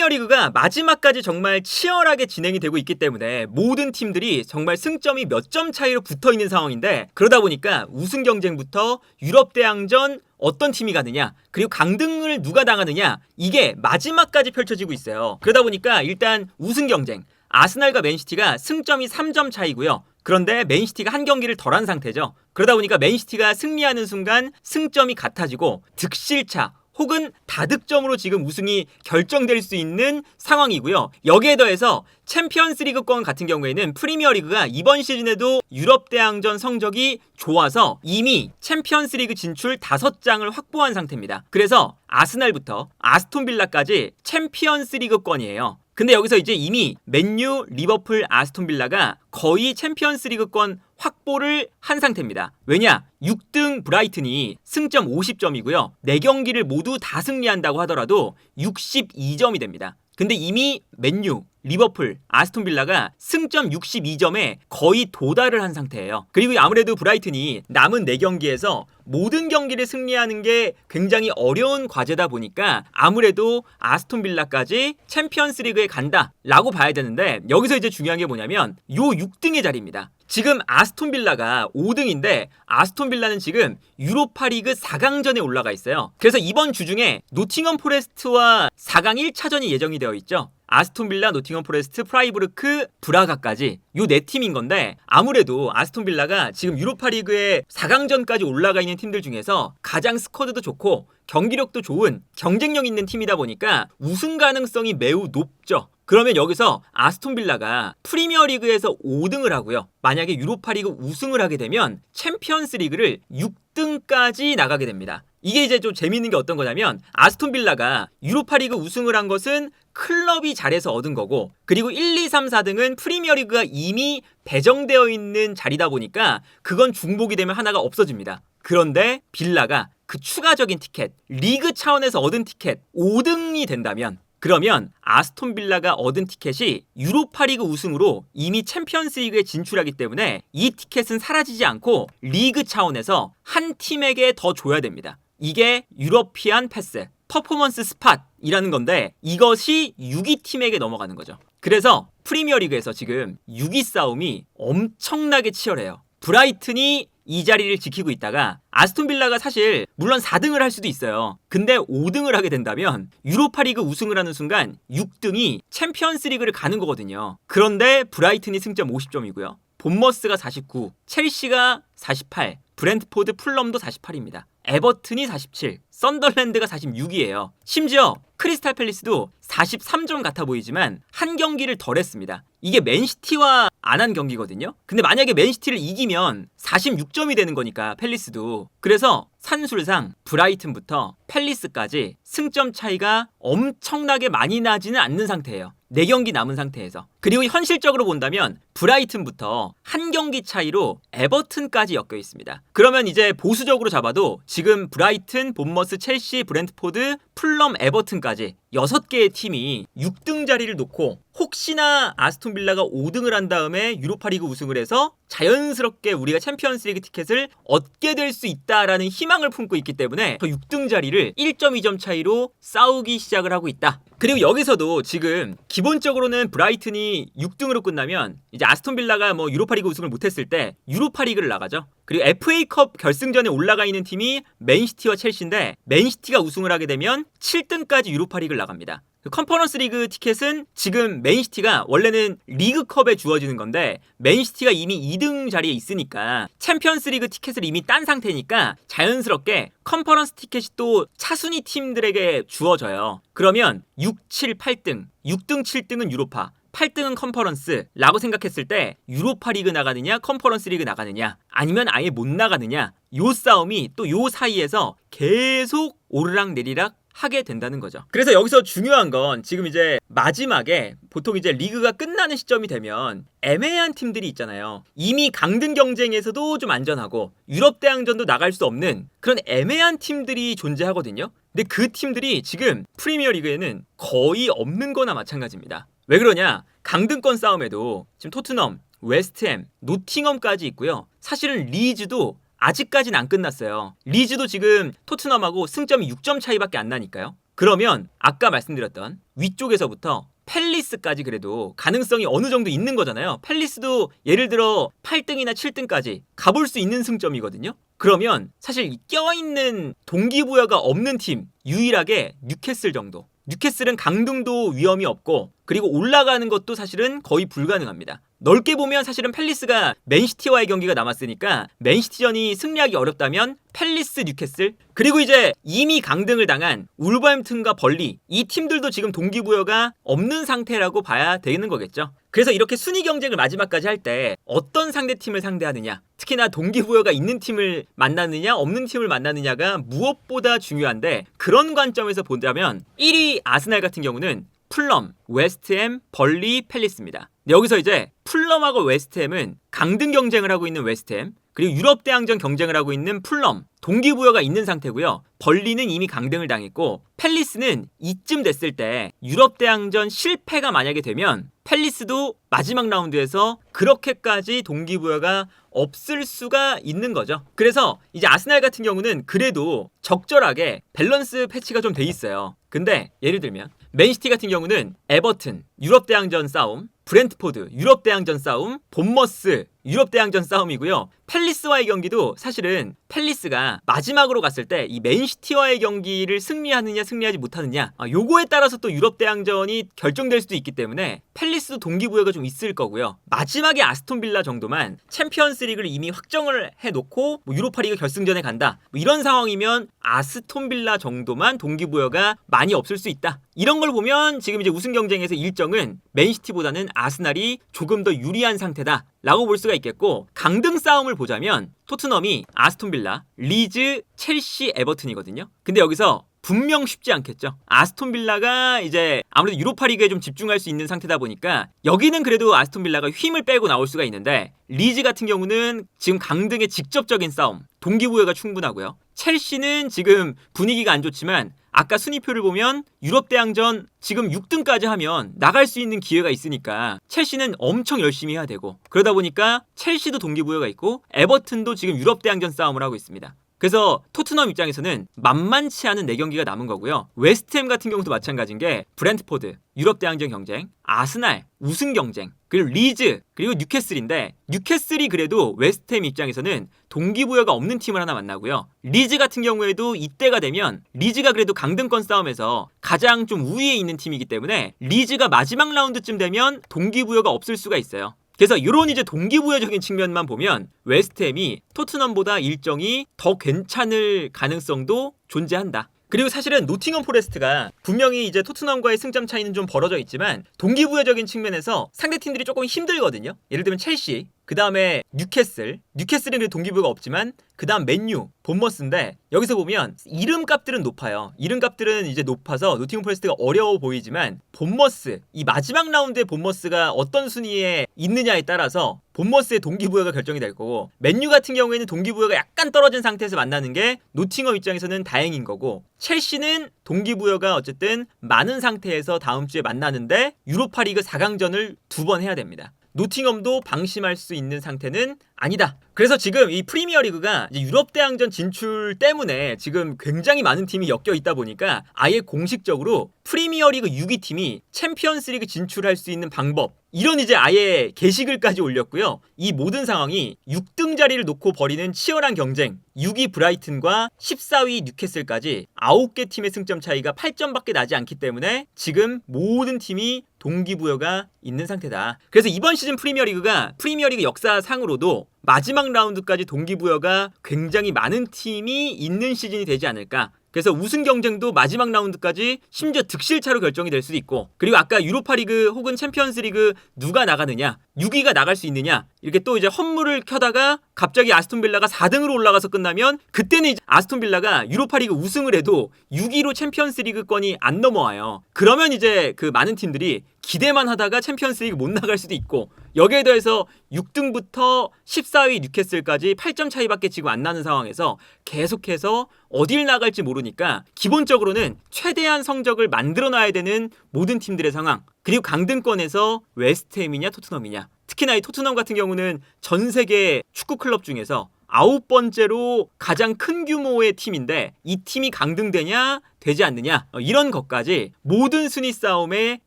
프리미어리그가 마지막까지 정말 치열하게 진행이 되고 있기 때문에 모든 팀들이 정말 승점이 몇 점 차이로 붙어있는 상황인데, 그러다 보니까 우승 경쟁부터 유럽 대항전 어떤 팀이 가느냐, 그리고 강등을 누가 당하느냐, 이게 마지막까지 펼쳐지고 있어요. 그러다 보니까 일단 우승 경쟁, 아스날과 맨시티가 승점이 3점 차이고요. 그런데 맨시티가 한 경기를 덜한 상태죠. 그러다 보니까 맨시티가 승리하는 순간 승점이 같아지고 득실차 혹은 다득점으로 지금 우승이 결정될 수 있는 상황이고요. 여기에 더해서 챔피언스리그권 같은 경우에는 프리미어리그가 이번 시즌에도 유럽 대항전 성적이 좋아서 이미 챔피언스리그 진출 5장을 확보한 상태입니다. 그래서 아스날부터 아스톤빌라까지 챔피언스리그권이에요. 근데 여기서 이제 이미 맨유, 리버풀, 아스톤빌라가 거의 챔피언스리그권 확보를 한 상태입니다. 왜냐? 6등 브라이튼이 승점 50점이고요. 4경기를 모두 다 승리한다고 하더라도 62점이 됩니다. 근데 이미 맨유, 리버풀, 아스톤빌라가 승점 62점에 거의 도달을 한 상태예요. 그리고 아무래도 브라이튼이 남은 4경기에서 모든 경기를 승리하는 게 굉장히 어려운 과제다 보니까 아무래도 아스톤빌라까지 챔피언스리그에 간다라고 봐야 되는데, 여기서 이제 중요한 게 뭐냐면 요 6등의 자리입니다. 지금 아스톤빌라가 5등인데 아스톤빌라는 지금 유로파리그 4강전에 올라가 있어요. 그래서 이번 주 중에 노팅엄 포레스트와 4강 1차전이 예정이 되어 있죠. 아스톤빌라, 노팅엄 포레스트, 프라이부르크, 브라가까지 요 4팀인 건데, 아무래도 아스톤빌라가 지금 유로파리그의 4강전까지 올라가 있는 팀들 중에서 가장 스쿼드도 좋고 경기력도 좋은 경쟁력 있는 팀이다 보니까 우승 가능성이 매우 높죠. 그러면 여기서 아스톤빌라가 프리미어리그에서 5등을 하고요. 만약에 유로파리그 우승을 하게 되면 챔피언스리그를 6등까지 나가게 됩니다. 이게 이제 좀 재밌는 게 어떤 거냐면, 아스톤빌라가 유로파리그 우승을 한 것은 클럽이 잘해서 얻은 거고, 그리고 1, 2, 3, 4등은 프리미어리그가 이미 배정되어 있는 자리다 보니까 그건 중복이 되면 하나가 없어집니다. 그런데 빌라가 그 추가적인 티켓, 리그 차원에서 얻은 티켓 5등이 된다면, 그러면 아스톤빌라가 얻은 티켓이 유로파리그 우승으로 이미 챔피언스리그에 진출하기 때문에 이 티켓은 사라지지 않고 리그 차원에서 한 팀에게 더 줘야 됩니다. 이게 유러피안 패스, 퍼포먼스 스팟이라는 건데, 이것이 6위 팀에게 넘어가는 거죠. 그래서 프리미어리그에서 지금 6위 싸움이 엄청나게 치열해요. 브라이튼이 이 자리를 지키고 있다가 아스톤빌라가 사실 물론 4등을 할 수도 있어요. 근데 5등을 하게 된다면 유로파리그 우승을 하는 순간 6등이 챔피언스리그를 가는 거거든요. 그런데 브라이튼이 승점 50점이고요. 본머스가 49, 첼시가 48, 브렌트포드, 풀럼도 48입니다. 에버튼이 47, 썬더랜드가 46이에요. 심지어 크리스탈 팰리스도 43점 같아 보이지만 한 경기를 덜 했습니다. 이게 맨시티와 안 한 경기거든요. 근데 만약에 맨시티를 이기면 46점이 되는 거니까 팰리스도. 그래서 산술상 브라이튼부터 팰리스까지 승점 차이가 엄청나게 많이 나지는 않는 상태예요. 4경기 남은 상태에서. 그리고 현실적으로 본다면 브라이튼부터 한 경기 차이로 에버튼까지 엮여 있습니다. 그러면 이제 보수적으로 잡아도 지금 브라이튼, 본머스, 첼시, 브렌트포드, 풀럼, 에버튼까지 6개의 팀이 6등 자리를 놓고 혹시나 아스톤빌라가 5등을 한 다음에 유로파리그 우승을 해서 자연스럽게 우리가 챔피언스리그 티켓을 얻게 될 수 있다라는 희망을 품고 있기 때문에 저 6등 자리를 1.2점 차이로 싸우기 시작을 하고 있다. 그리고 여기서도 지금 기본적으로는 브라이튼이 6등으로 끝나면 이제 아스톤빌라가 뭐 유로파리그 우승을 못했을 때 유로파리그를 나가죠. 그리고 FA컵 결승전에 올라가 있는 팀이 맨시티와 첼시인데, 맨시티가 우승을 하게 되면 7등까지 유로파리그를 나갑니다. 컨퍼런스 리그 티켓은 지금 맨시티가 원래는 리그컵에 주어지는 건데 맨시티가 이미 2등 자리에 있으니까 챔피언스 리그 티켓을 이미 딴 상태니까 자연스럽게 컨퍼런스 티켓이 또 차순위 팀들에게 주어져요. 그러면 6, 7, 8등, 6등, 7등은 유로파, 8등은 컨퍼런스라고 생각했을 때 유로파 리그 나가느냐 컨퍼런스 리그 나가느냐 아니면 아예 못 나가느냐, 요 싸움이 또 요 사이에서 계속 오르락내리락 하게 된다는 거죠. 그래서 여기서 중요한 건 지금 이제 마지막에 보통 이제 리그가 끝나는 시점이 되면 애매한 팀들이 있잖아요. 이미 강등 경쟁에서도 좀 안전하고 유럽 대항전도 나갈 수 없는 그런 애매한 팀들이 존재하거든요. 근데 그 팀들이 지금 프리미어 리그에는 거의 없는 거나 마찬가지입니다. 왜 그러냐? 강등권 싸움에도 지금 토트넘, 웨스트햄, 노팅엄까지 있고요. 사실은 리즈도 아직까지는 안 끝났어요. 리즈도 지금 토트넘하고 승점이 6점 차이밖에 안 나니까요. 그러면 아까 말씀드렸던 위쪽에서부터 팰리스까지 그래도 가능성이 어느 정도 있는 거잖아요. 팰리스도 예를 들어 8등이나 7등까지 가볼 수 있는 승점이거든요. 그러면 사실 껴있는 동기부여가 없는 팀 유일하게 뉴캐슬 정도. 뉴캐슬은 강등도 위험이 없고 그리고 올라가는 것도 사실은 거의 불가능합니다. 넓게 보면 사실은 팰리스가 맨시티와의 경기가 남았으니까 맨시티전이 승리하기 어렵다면 팰리스, 뉴캐슬 그리고 이제 이미 강등을 당한 울버햄튼과 벌리 이 팀들도 지금 동기부여가 없는 상태라고 봐야 되는 거겠죠. 그래서 이렇게 순위 경쟁을 마지막까지 할 때 어떤 상대팀을 상대하느냐 특히나 동기부여가 있는 팀을 만나느냐 없는 팀을 만나느냐가 무엇보다 중요한데 그런 관점에서 본다면 1위 아스날 같은 경우는 풀럼, 웨스트햄, 벌리, 팰리스입니다. 여기서 이제 풀럼하고 웨스트햄은 강등 경쟁을 하고 있는 웨스트햄 그리고 유럽 대항전 경쟁을 하고 있는 풀럼 동기부여가 있는 상태고요. 벌리는 이미 강등을 당했고 팰리스는 이쯤 됐을 때 유럽 대항전 실패가 만약에 되면 팰리스도 마지막 라운드에서 그렇게까지 동기부여가 없을 수가 있는 거죠. 그래서 이제 아스날 같은 경우는 그래도 적절하게 밸런스 패치가 좀 돼 있어요. 근데 예를 들면 맨시티 같은 경우는 에버튼 유럽 대항전 싸움, 브렌트포드 유럽 대항전 싸움, 본머스 유럽 대항전 싸움이고요. 팰리스와의 경기도 사실은 팰리스가 마지막으로 갔을 때 이 맨시티와의 경기를 승리하느냐 승리하지 못하느냐 요거에 따라서 또 유럽 대항전이 결정될 수도 있기 때문에 팰리스도 동기부여가 좀 있을 거고요. 마지막에 아스톤 빌라 정도만 챔피언스 리그를 이미 확정을 해놓고 유로파리그 결승전에 간다 이런 상황이면 아스톤 빌라 정도만 동기부여가 많이 없을 수 있다. 이런 걸 보면 지금 이제 우승 경쟁에서 일정은 맨시티보다는 아스날이 조금 더 유리한 상태다 라고 볼 수가 있겠고 강등 싸움을 보자면 토트넘이 아스톤 빌라, 리즈, 첼시, 에버튼이거든요. 근데 여기서 분명 쉽지 않겠죠. 아스톤 빌라가 이제 아무래도 유로파리그에 좀 집중할 수 있는 상태다 보니까 여기는 그래도 아스톤 빌라가 힘을 빼고 나올 수가 있는데 리즈 같은 경우는 지금 강등의 직접적인 싸움 동기부여가 충분하고요. 첼시는 지금 분위기가 안 좋지만 아까 순위표를 보면 유럽 대항전 지금 6등까지 하면 나갈 수 있는 기회가 있으니까 첼시는 엄청 열심히 해야 되고 그러다 보니까 첼시도 동기부여가 있고 에버튼도 지금 유럽 대항전 싸움을 하고 있습니다. 그래서 토트넘 입장에서는 만만치 않은 4경기가 남은 거고요. 웨스트햄 같은 경우도 마찬가지인 게 브렌트포드 유럽 대항전 경쟁, 아스날 우승 경쟁, 그리고 리즈 그리고 뉴캐슬인데 뉴캐슬이 그래도 웨스트햄 입장에서는 동기부여가 없는 팀을 하나 만나고요. 리즈 같은 경우에도 이때가 되면 리즈가 그래도 강등권 싸움에서 가장 좀 우위에 있는 팀이기 때문에 리즈가 마지막 라운드쯤 되면 동기부여가 없을 수가 있어요. 그래서 이런 이제 동기부여적인 측면만 보면 웨스트햄이 토트넘보다 일정이 더 괜찮을 가능성도 존재한다. 그리고 사실은 노팅엄 포레스트가 분명히 이제 토트넘과의 승점 차이는 좀 벌어져 있지만 동기부여적인 측면에서 상대팀들이 조금 힘들거든요. 예를 들면 첼시, 그 다음에 뉴캐슬은 그래도 동기부여가 없지만 그 다음 맨유, 본머스인데 여기서 보면 이름값들은 높아요. 이름값들은 이제 높아서 노팅엄 포레스트가 어려워 보이지만 본머스, 이 마지막 라운드에 본머스가 어떤 순위에 있느냐에 따라서 본머스의 동기부여가 결정이 될 거고 맨유 같은 경우에는 동기부여가 약간 떨어진 상태에서 만나는 게 노팅엄 입장에서는 다행인 거고 첼시는 동기부여가 어쨌든 많은 상태에서 다음 주에 만나는데 유로파리그 4강전을 2번 해야 됩니다. 노팅엄도 방심할 수 있는 상태는 아니다. 그래서 지금 이 프리미어리그가 이제 유럽 대항전 진출 때문에 지금 굉장히 많은 팀이 엮여 있다 보니까 아예 공식적으로 프리미어리그 6위 팀이 챔피언스리그 진출할 수 있는 방법 이런 이제 아예 게시글까지 올렸고요. 이 모든 상황이 6등 자리를 놓고 벌이는 치열한 경쟁 6위 브라이튼과 14위 뉴캐슬까지 9개 팀의 승점 차이가 8점밖에 나지 않기 때문에 지금 모든 팀이 동기부여가 있는 상태다. 그래서 이번 시즌 프리미어리그가 프리미어리그 역사상으로도 마지막 라운드까지 동기부여가 굉장히 많은 팀이 있는 시즌이 되지 않을까. 그래서 우승 경쟁도 마지막 라운드까지 심지어 득실차로 결정이 될 수도 있고 그리고 아까 유로파리그 혹은 챔피언스리그 누가 나가느냐 6위가 나갈 수 있느냐 이렇게 또 이제 헌물을 켜다가 갑자기 아스톤 빌라가 4등으로 올라가서 끝나면 그때는 이제 아스톤 빌라가 유로파리그 우승을 해도 6위로 챔피언스리그권이 안 넘어와요. 그러면 이제 그 많은 팀들이 기대만 하다가 챔피언스리그 못 나갈 수도 있고 여기에 더해서 6등부터 14위 뉴캐슬까지 8점 차이밖에 지금 안 나는 상황에서 계속해서 어딜 나갈지 모르니까 기본적으로는 최대한 성적을 만들어놔야 되는 모든 팀들의 상황 그리고 강등권에서 웨스트햄이냐 토트넘이냐 특히나 이 토트넘 같은 경우는 전 세계 축구 클럽 중에서 9번째로 가장 큰 규모의 팀인데 이 팀이 강등되냐 되지 않느냐, 이런 것까지 모든 순위 싸움에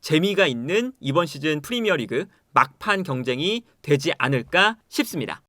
재미가 있는 이번 시즌 프리미어리그 막판 경쟁이 되지 않을까 싶습니다.